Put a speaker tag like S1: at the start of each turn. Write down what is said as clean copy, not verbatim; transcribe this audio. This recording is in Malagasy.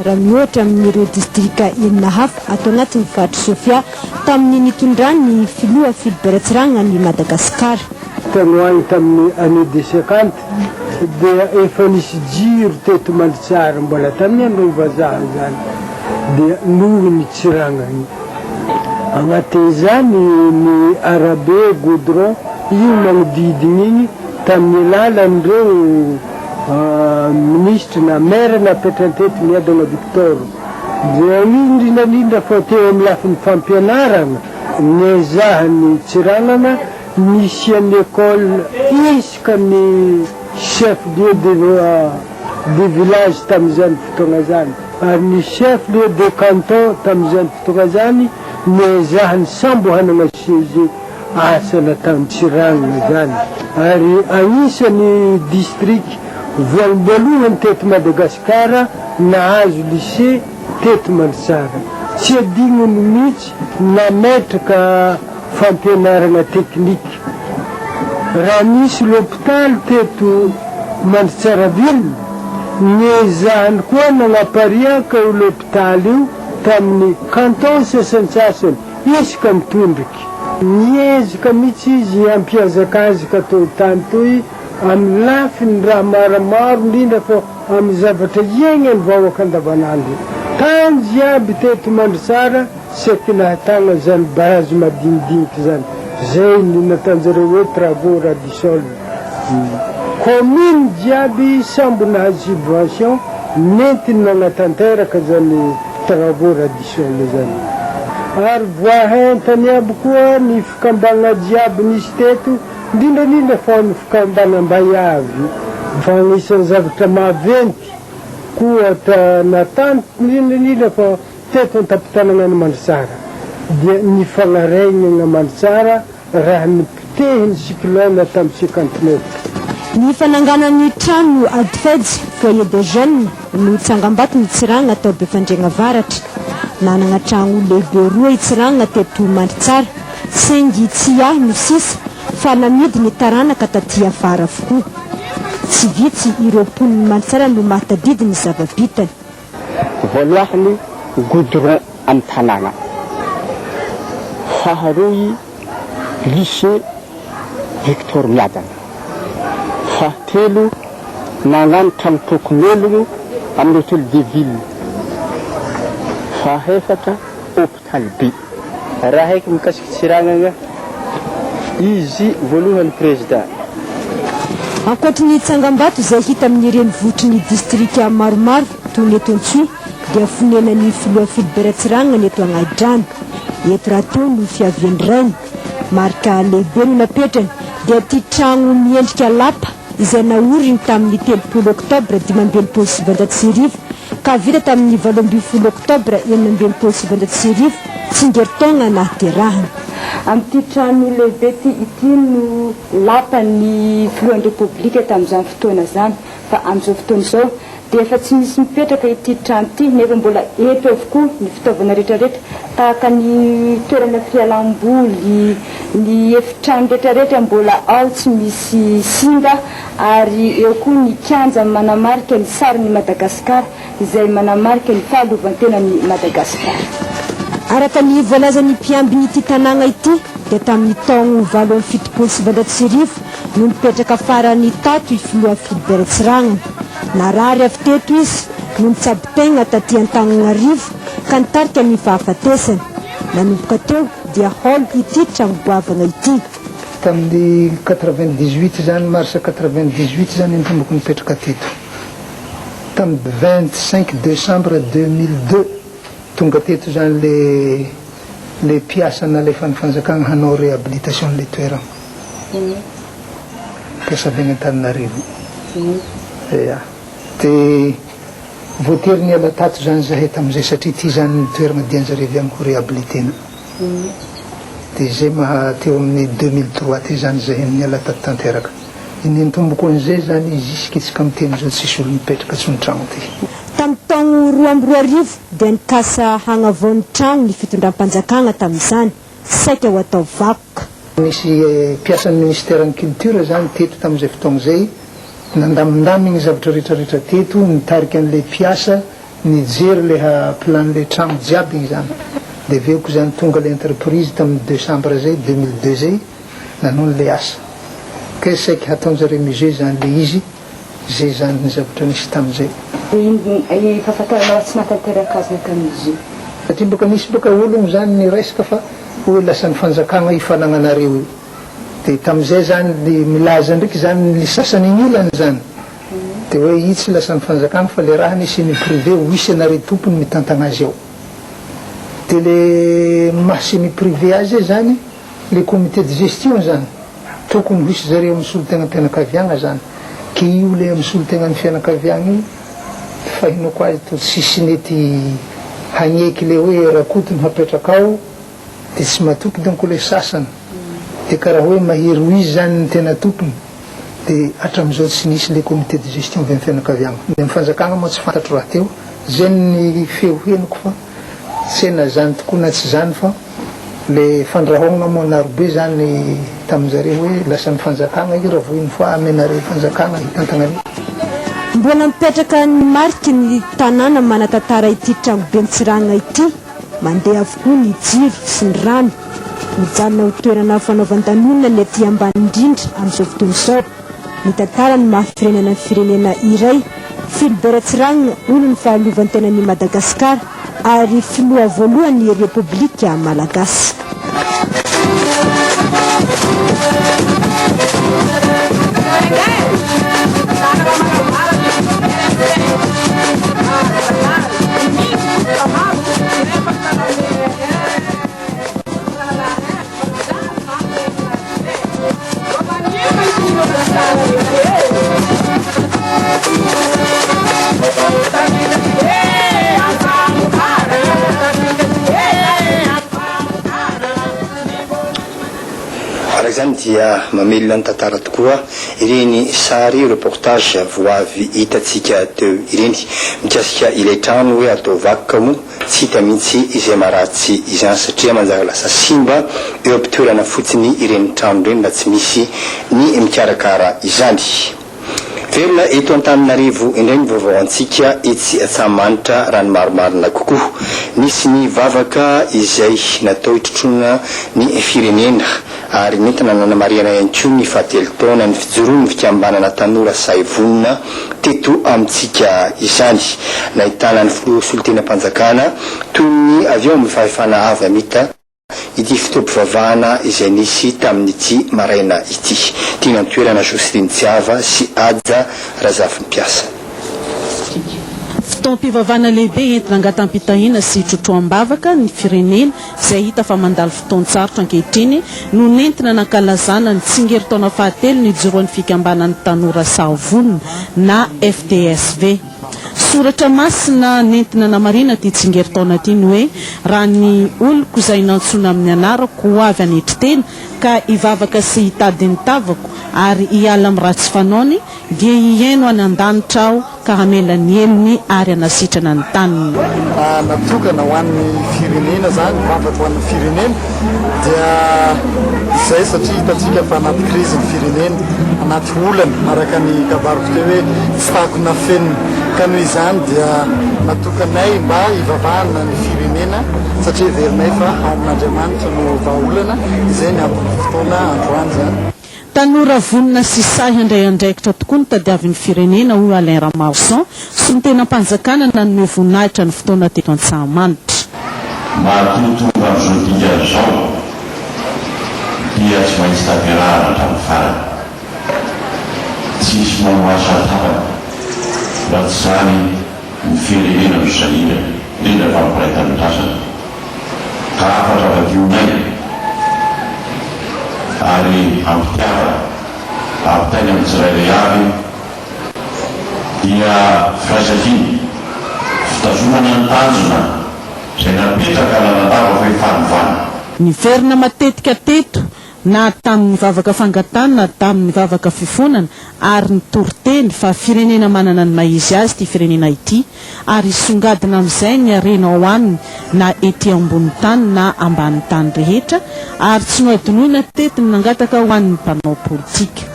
S1: raha mihoatra amin'ireo distrika enina hafa atao anatin'ny Fatra Sofia tamin'ny nitondrany filoha Filibert ny Madagasikara.
S2: Tanoany tamin'ny année de 50 dia efa nisy jiro teto Mandritsara mbola tamin'ny andro vazaha zany dia noho ny Tsiragnany. Agnatin'izany ny arabe goudron io magnodidina igny tamin'ny lalan'ireo ministre na maire napetrany teto miadana Victor. Dia indrindrandrindra fa teo amin'ny lafin'ny fampianarana niezahany Tsiragnana nisy amin'ny école isaka ny chef lieu de village tamin'izany fotoagna zany ary ny chef lieu de canton tamin'izany fotoagna zany niezahany sambo hanana siège asana tamin'ny Tsiragnana zany ary anisany district voalohany teto Madagasikara nahazo lycée teto Mandritsara. Tsy adignony mihitsy nametraka fampianarana teknika. Raha misy l'hôpital teto Mandritsara ville niezahany koa nagnapariaka io l'hôpital io tamin'ny canton sasantsasany isaka mitondriky. Niezaka mihitsy izy hampiazakazaka tao tany toy amin'ny lafiny raha maromaro indrindra fa amin'ny zavatra iainany vahoaka andavanandro. Tany jiaby teto Mandritsara saky nahatagna zany base madinidiniky zany. Zay ny nataonjareo hoe travaux radisol. Commune jiaby sambo nahazo subvention nentiny nanatanteraka zany travaux radisol zany. Ary voahentany aby koa ny fikambana jiaby nisy teto indrindrandrindra fa ny fikambana Mbayavy fa agnisan'ny zavatra maventy koa natany indrindrandrindra fa teto an-tapitanana ny Mandritsara dia ny fagnaraigna Mandritsara raha nipotehiny cyclone tamin'ny 59.
S1: Ny fananganan'ny trano Adfeds foyer de jeunes no Tsangambato ny Tsiragnana tao Befandriagna Avaratra. Nanana trano lehibe roa i Tsiragnana teto Mandritsara saingy tsy ahy no sisa fa namidy ny taranaka taty afara avokoa. Tsy vitsy ireo mponiny Mandritsara no mahatadidy ny zava-bitany.
S3: Voalohany goudron amin'ny tanàna, faharoy lycée Victor Miadana, fahatelo nagnano trano tokon'ologno amin'ny hôtel de ville, fahefatra hôpital B. Raha haiko mikasiky Tsiragnana izy voalohany président.
S1: Ankoatrin'ny Tsangambato izay hita amin'ny renivohitr'ny distrika maromaro toy ny eto Antsy dia fonenan'ny filoha Filibert ny eto Agnadrano. Eto raha teo no fiaviany rainy. Marika lehibe no napetrany dia ty trano miendrika lapa izay naoriny tamin'ny 30 oktobra 1979 ka vita tamin'ny 12 oktobra 1979 tsingeritaona nahaterahana.
S4: Amin'ity trano lehibe ity no lapan'ny filohan'ny Repoblika tamin'izany fotoana zany fa amin'izao fotoana izao dia efa tsy misy mipetraka ity trano ity nefa mbola eto avokoa ny fitaovana rehetrarehetra tahaka ny toerana fialam-boly, ny efitrano rehetrarehetra mbola ao tsy misy singa ary eo koa ny kianja manamarika ny sarin'ny Madagasikara izay manamarika ny fahaleovantenan'ny Madagasikara.
S1: Araka ny voalazan'ny mpiambin'ity tanàna ity dia tamin'ny taogno 1970 no nipetraka farany tato i filoha Filibert Tsiragnana. Narary avy teto izy no nitsaby-tegna taty Antananarivo ka nitarika ny fahafatesany. Nanomboka teo dia holo ity tranoboavana ity.
S5: Tamin'ny 98 zany marsa 98 zany nitomboko nipetraka teto. Tamin'ny 25 décembre 2002 tonga teto zany le piasa nalefa ny fanjakagna hanao réhabilitation le toerana. Piasavegna Antananarivo. Ya. Te voatery ny ala tato zany zahay tamin'izay satria ty zany ny toerana dianjareo avy agny ho réhabilitena. Dia zay teo amin'ny 2003 ty zany zahay ny ala tato tanteraka. Iny nitomboko an'izay zany jusque isika amin'ny teny zao tsisy olo mipetraka tsy ny trano ty.
S1: Tamin'ny taogno 2002 dia nikasa hagnavaon'ny trano ny fitondram-panjakagna tamin'izany saika ho atao vakoka.
S5: Misy piasan'ny ministère ny culture zany teto tamin'izay fotoagna zay nandamindamigny zavatra rehetrarehetra teto nitarika an'ilay piasa nijery leha plan le trano jiaby igny zany dia aveoko zany tonga le entreprise tamin'ny décembre zay 2002 zay nanao le asa ka saiky hataonjare musée zany le izy zay zany ny zavatra nisy tamin'izay
S4: fahafantaranao tsy natanteraka azy tamin'izay
S5: satria boka nisy boka ologno zany ny resaka fa hoe lasa ny fanjakana ifanagnanareo io dia tamin'izay zany le milaza ndraiky zany le sasany ny olany zany dia hoe io tsy lasa ny fanjakana fa le raha nisy ny privé ho isy anareo tompony mitantana azy ao dia le mahasemi privé azy zany le comité de gestion zany tokony ho isy zareo amin'ny solotegna mpianakaviagna zany ke io le amin'ny solotegna ny fianakaviagna io fahinako azy to sisy nety hagneky le hoe rakotony hapetraka ao dia tsy matoky donc le sasany dia karaha hoe mahery ho izy zany ny tena tompony dia hatramin'izao tsy nisy le comité de gestion avy amin'ny fianakaviagna dia mifanjakana moa tsy fantatro raha teo zay ny feo henoko fa tsena zany tokoa na tsy zany fa le fandrahogna moa narobe zany tamin'izareo hoe lasa ny fanjakana io raha voiny fa amenareo fanjakana hitantagnareo
S1: mbola mipetraka ny mariky ny tanàna manatantara ity tranobe nitsirana ity mandeha avokoa ny jiro sy ny rano mijanona ho toerana fanaovan-danonina ny aty ambany indrindra amin'izao fotoana izao ny tantara ny mahafirenena ny firenena iray Philbert Tsiranana olo ny fahalovany tenan'i Madagasikara ary filoha voalohany repoblika malagasy
S6: zany dia mamelona ny tantara tokoa ireny sary reportage voavy hitatsika teo ireny mikasika ilay trano hoe atao vakoka moa tsy hita mihitsy izay maratsy izany satria manjara lasa simba eo ampitoerana fotsiny ireny trano ireny mba tsy misy ny mikarakara izany verina eto Antananarivo indray ny vaovao antsika etsy Antsahamanitra rano maromarina kokoa nisy ny vavaka izay natao hitrotrona ny firenena ary nentina nanamariana ihany koa ny fahatelo taona ny fijoroany fikambanana tanora saivonina teto amintsika izany nahitana ny filoha solon-tenam-panjakana toy ny avy ao amin'ny fahefana avy amita ity fitoam-pivavahana izay nisy tamin'ity maraina ity tiana toerana Joseline Tsiava sy Adja Razafimpiasa
S7: fotoam-pivavahana lehibe entina angatam-pitahina sy trotroam-bavaka ny firenena izay hita fa mandalo fotoan-tsarotra ankehitriny no nentina nankalazana ny tsingeritaona fahatelo ny joroan'ny fikambanan'ny tanora sahavonina na FDSV soratra masina nentina namarina ty tsingeritaona ty ny hoe raha ny oloko izay nantsona amin'ny anarako ho avy anetry tena ka hivavaka sy hitady ny tavako ary hiala amin'ny ratsy fanaony dia hiaino any an-danitra aho ka hamela ny elony ary hanasitrana ny taniny
S8: natokana ho an'ny firenena zany vavaka ho an'ny firenena dia izay satria hitatsika fa anaty krizy ny firenena anaty olana maraka ny kabaroko teo hoe tsy tahako nafenina ka noho izany dia natokanay mba hivavahana ny firenena satria verinay fa ao amin'Andriamanitra no vahaolana izay ny amin'ny fotoana androany zany
S7: tanora vonina sy sahy handray andraikitra tokoa ny tadiavin'ny firenena ho Alain Ramarson sy ny tena mpanjakana nanome voninahitra ny fotoana teto Antsahamanitra
S9: mahatotonga amin'izao dika zao dia tsy maintsy taperahana hatramin'ny farany tsisy mamoasa tapany mba tsy zany ny firenena no sahira indrindra fa miparay tamin'ny ka afatra vakionay ary ampitiava ampitainy amin'ny tsirairay avy dia firaisankiny fitazomana ny tanjona izay napetraka nanandava fa hifanovana
S7: ny verina matetika teto na tamin'ny vavaka fangatana na tamin'ny vavaka fifonana ary ny toroteny fa firenena manana ny maizy azy ty firenena ity ary songadina amin'izay ny arena ao aminy na ety ambony tany na ambany tany rehetra ary tsy noadinoina tetiny nangataka ho an'ny mpanao politika